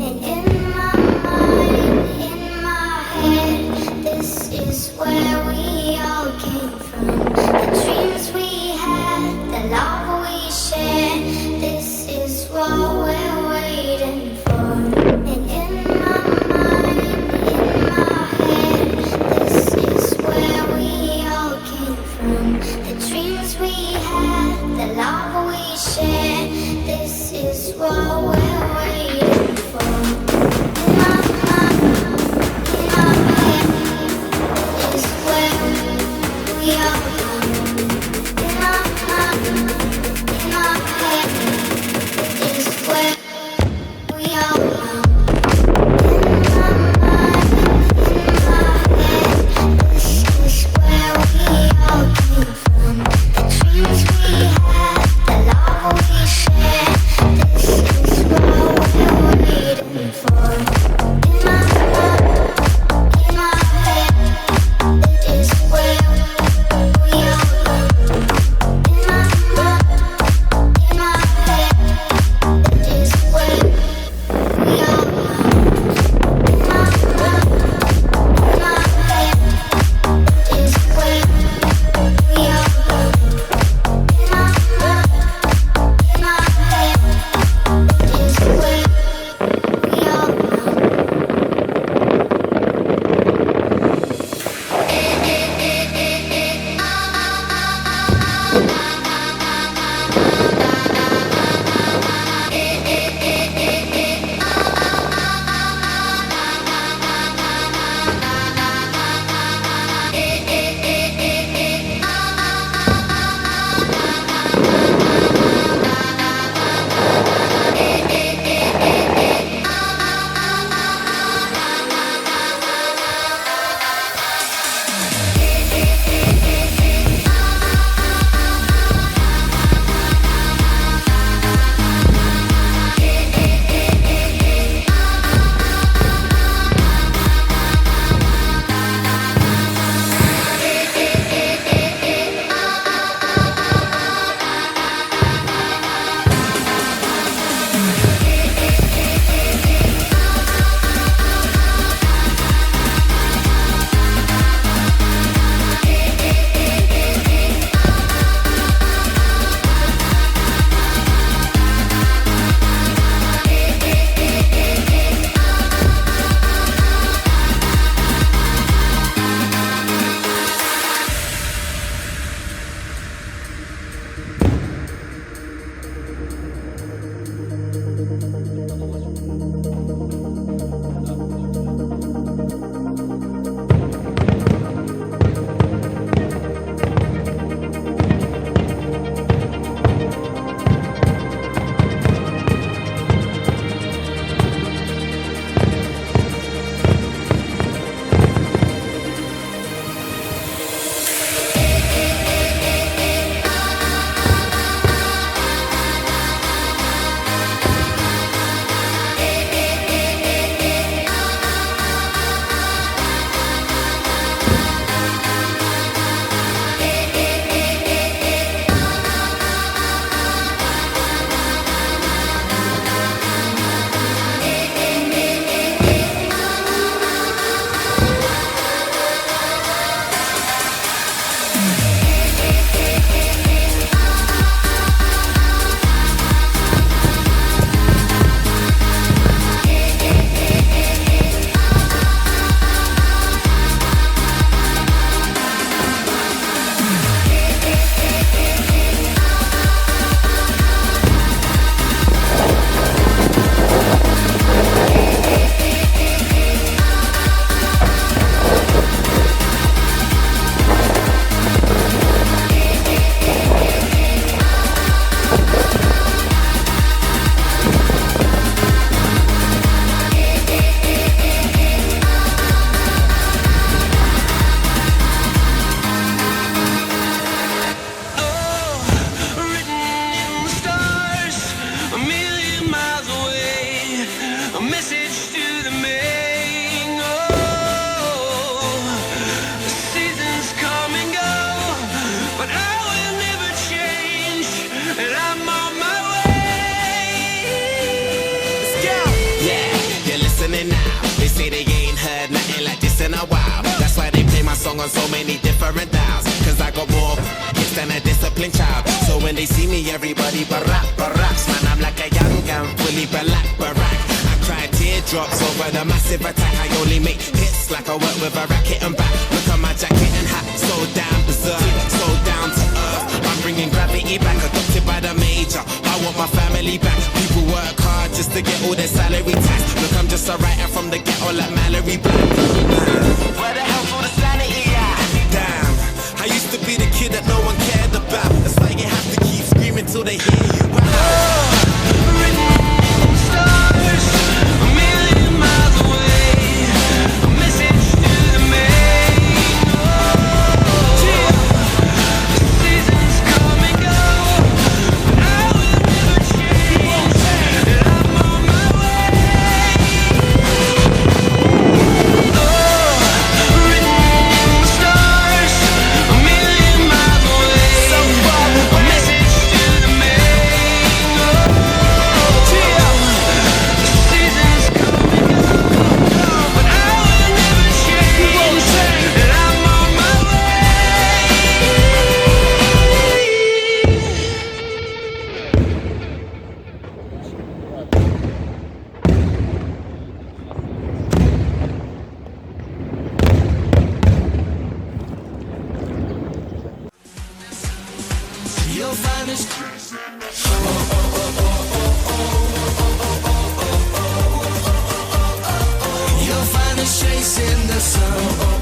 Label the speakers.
Speaker 1: And in my mind, in my head, this is where we all came from. The dreams we had, the love we shared, this is what we're waiting for. And in my mind, in my head, this is where we all came from. The dreams we had, the love we shared, this is what we're waiting for.
Speaker 2: song on so many different dials. Cause I got more hits than a disciplined child. So when they see me, everybody baracks. Man, I'm like a young gun, fully black barack. I cry teardrops over the massive attack. I only make hits like I work with a racket and back. Look at my jacket and hat, so damn berserk, so down to earth. I'm bringing gravity back, adopted by the major. I want my family back. People work hard just to get all their salary tax. Look, I'm just a writer from the ghetto like Mallory Black. Where the hell's all the sanity at? Damn, I used to be the kid that no one cared about. It's like you have to keep screaming till they hear you out. You'll find this. You'll find us chasing the sun.